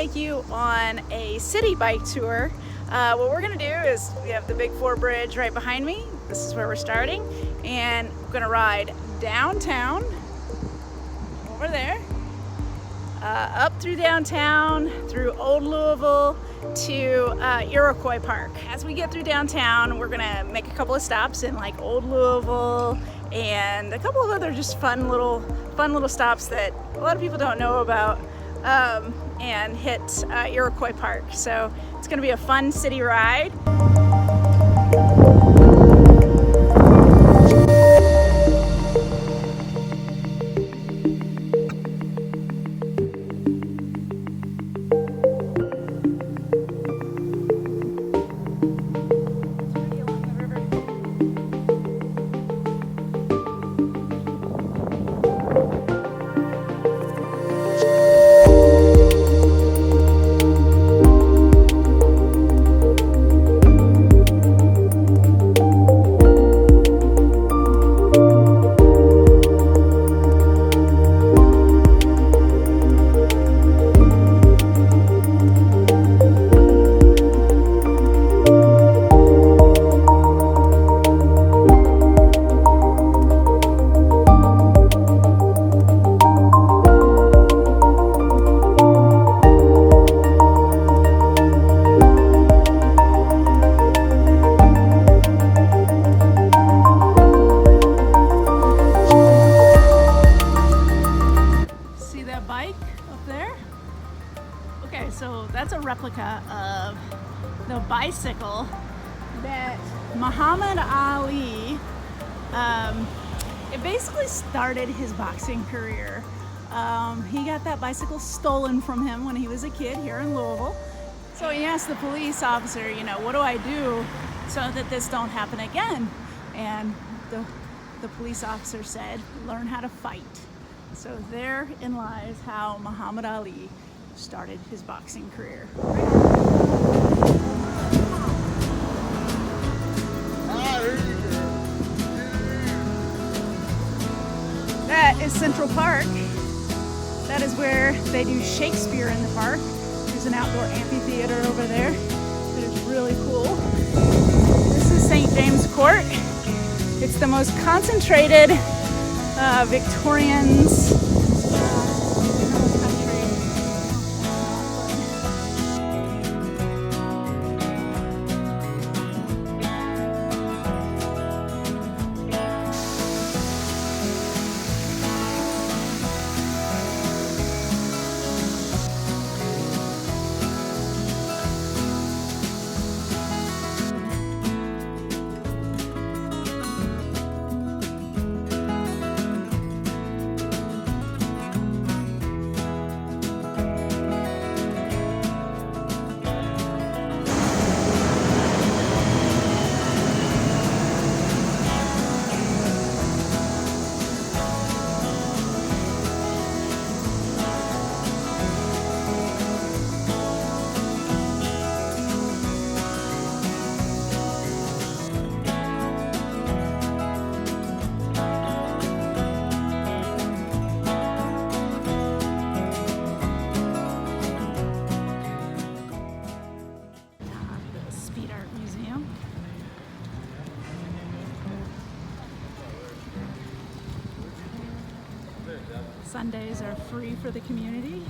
take you on a city bike tour. What we're gonna do is, we have the Big Four Bridge right behind me. This is where we're starting, and we're gonna ride downtown, over there, up through downtown, through Old Louisville to Iroquois Park. As we get through downtown, we're gonna make a couple of stops in like Old Louisville and a couple of other just fun little stops that a lot of people don't know about, and hit Iroquois Park. So it's gonna be a fun city ride. So that's a replica of the bicycle that Muhammad Ali, it basically started his boxing career. He got that bicycle stolen from him when he was a kid here in Louisville. So he asked the police officer, you know, what do I do so that this don't happen again? And the police officer said, learn how to fight. So therein lies how Muhammad Ali started his boxing career. That is Central Park. That is where they do Shakespeare in the park. There's an outdoor amphitheater over there that is really cool. This is St. James Court. It's the most concentrated Victorians Sundays are free for the community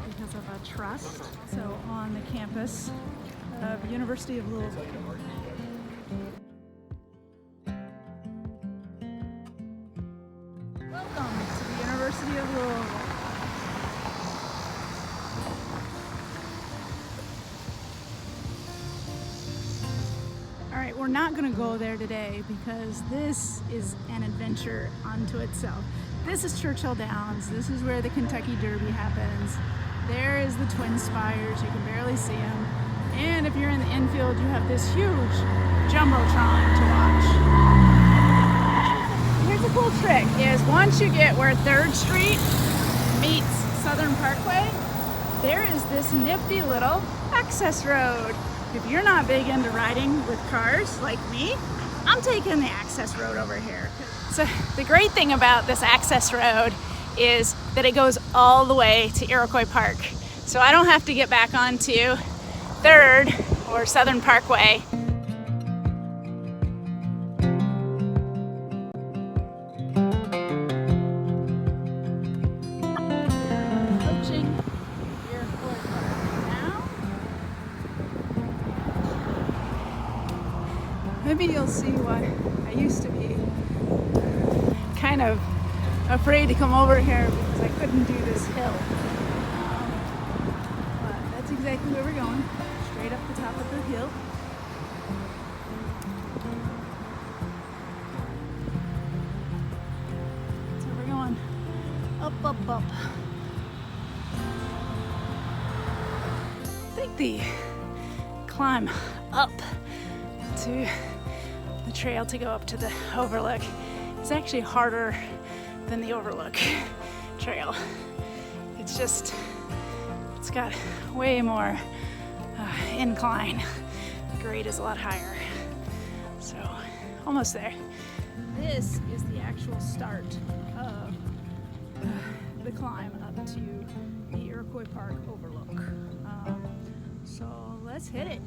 because of a trust. So on the campus of University of Louisville. Welcome to the University of Louisville. All right, we're not going to go there today because this is an adventure unto itself. This is Churchill Downs. This is where the Kentucky Derby happens. There is the Twin Spires. You can barely see them. And if you're in the infield, you have this huge Jumbotron to watch. Here's a cool trick is once you get where 3rd Street meets Southern Parkway, there is this nifty little access road. If you're not big into riding with cars like me, I'm taking the access road over here. So the great thing about this access road is that it goes all the way to Iroquois Park. So I don't have to get back onto 3rd or Southern Parkway. Approaching Iroquois Park now. Maybe you'll see why I used to be kind of afraid to come over here because I couldn't do this hill. But that's exactly where we're going, straight up the top of the hill. So we're going up, up, up. I think the climb up to the trail to go up to the overlook is actually harder than the overlook trail. It's got way more incline. The grade is a lot higher. So almost there. This is the actual start of the climb up to the Iroquois Park Overlook. So let's hit it.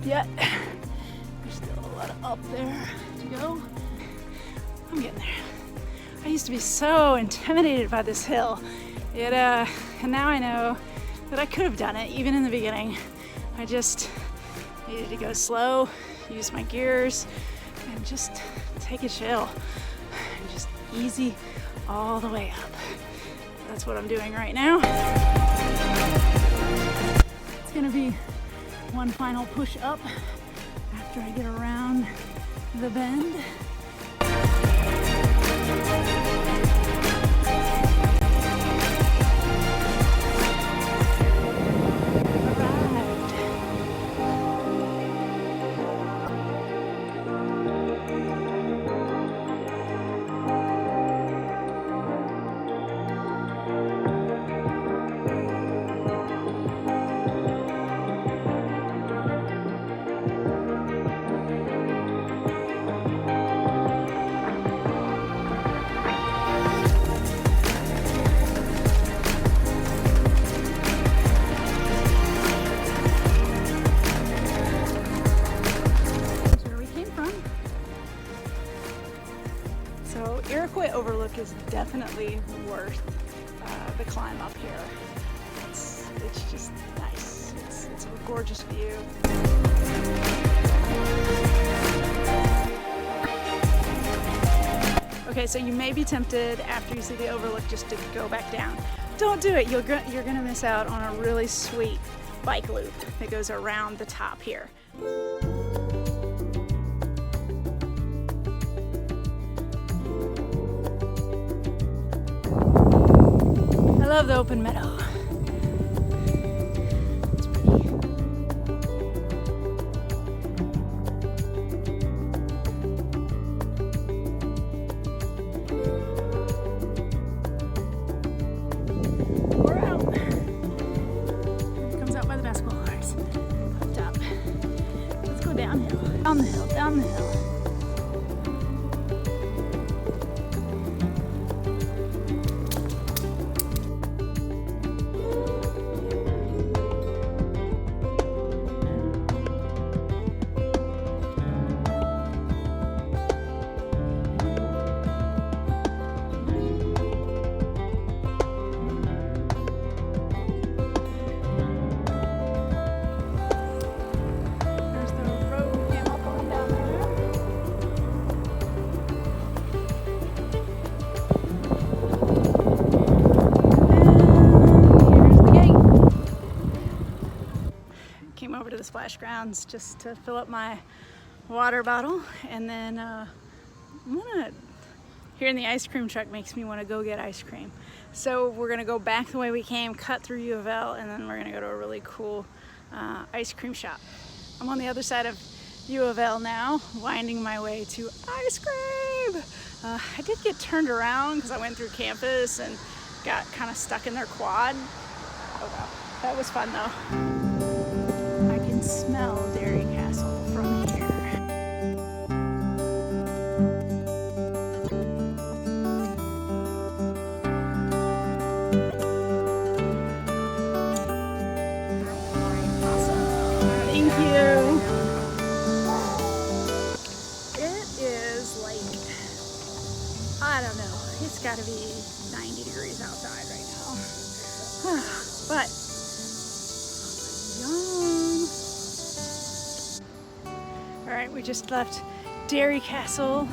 Yet. There's still a lot of up there to go. I'm getting there. I used to be so intimidated by this hill. And now I know that I could have done it even in the beginning. I just needed to go slow, use my gears, and just take a chill. And just easy all the way up. That's what I'm doing right now. It's gonna be one final push up after I get around the bend. Iroquois Overlook is definitely worth the climb up here. It's just nice. It's a gorgeous view. Okay, so you may be tempted after you see the overlook just to go back down. Don't do it. You're gonna miss out on a really sweet bike loop that goes around the top here. I love the open meadow. It's pretty. We're out. It comes out by the basketball courts. Up top. Let's go downhill. Down the hill, down the hill. Over to the splash grounds just to fill up my water bottle, and then hearing the ice cream truck makes me want to go get ice cream. So we're gonna go back the way we came, cut through U of L, and then we're gonna go to a really cool ice cream shop. I'm on the other side of U of L now, winding my way to ice cream. I did get turned around because I went through campus and got kind of stuck in their quad. Oh wow, that was fun though. I can smell Dairy Castle from here. Thank you. It is like, I don't know, it's got to be 90 degrees outside right now. But, yum. All right, we just left Dairy Castle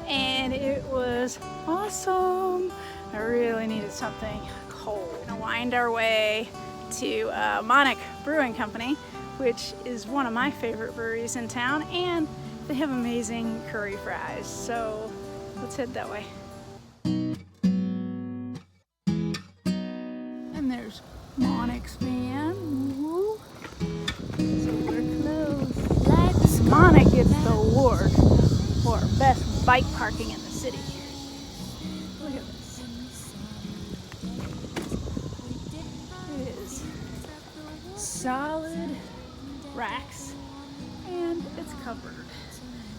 and it was awesome. I really needed something cold. We're gonna wind our way to Monarch Brewing Company, which is one of my favorite breweries in town, and they have amazing curry fries. So let's head that way. And there's Monarch's van. Woo. So we're close. Monarch gets the award for best bike parking in the city. Look at this. It is solid racks and it's covered.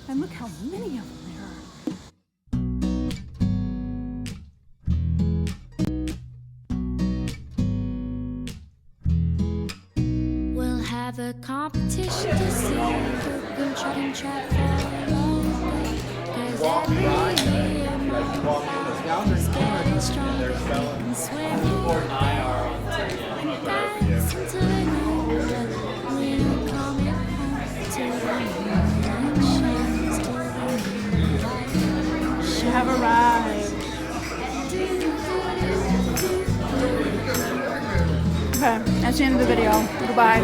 And look how many of them there are. We'll have a competition to see who can track and track for longer. 'Cause every year more is getting stronger and swimming. Dance until they know that we're coming home to the moonlight. Have arrived. Okay, that's the end of the video. Goodbye.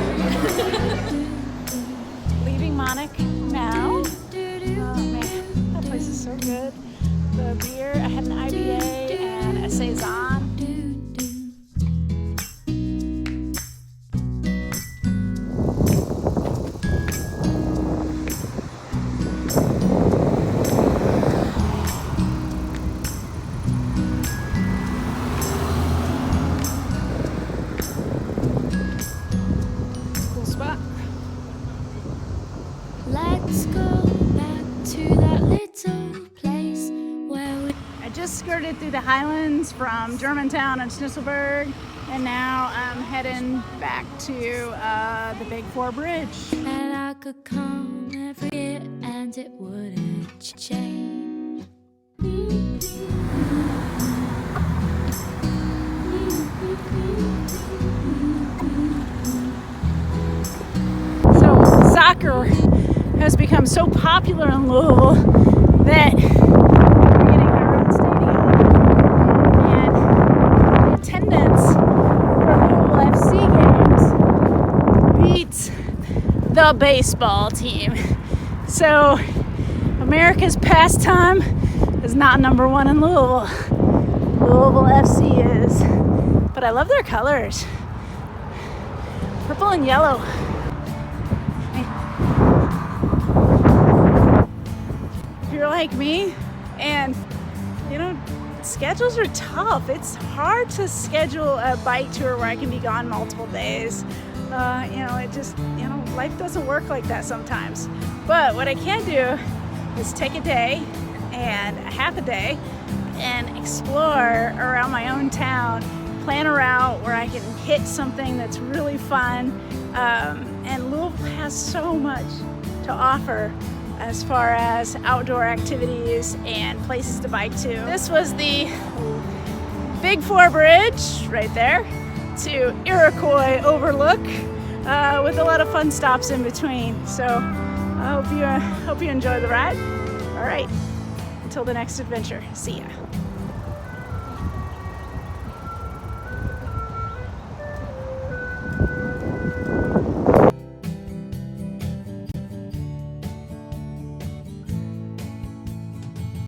Leaving Monarch now. Oh man, that place is so good. The beer, I had an IBA and a Saison. Let's go back to that little place where we Just skirted through the highlands from Germantown and Schnisselburg, and now I'm heading back to the Big Four Bridge. and I could come every year and it wouldn't change. So soccer has become so popular in Louisville that we're getting our own stadium, and the attendance for Louisville FC games beats the baseball team. So America's pastime is not number one in Louisville. Louisville FC is, but I love their colors, purple and yellow. If you're like me and you know schedules are tough, it's hard to schedule a bike tour where I can be gone multiple days. It just, life doesn't work like that sometimes. But what I can do is take a day and a half a day and explore around my own town, plan a route where I can hit something that's really fun. And Louisville has so much to offer as far as outdoor activities and places to bike to. This was the Big Four Bridge right there to Iroquois Overlook, with a lot of fun stops in between. So I hope you enjoy the ride. All right, until the next adventure, see ya.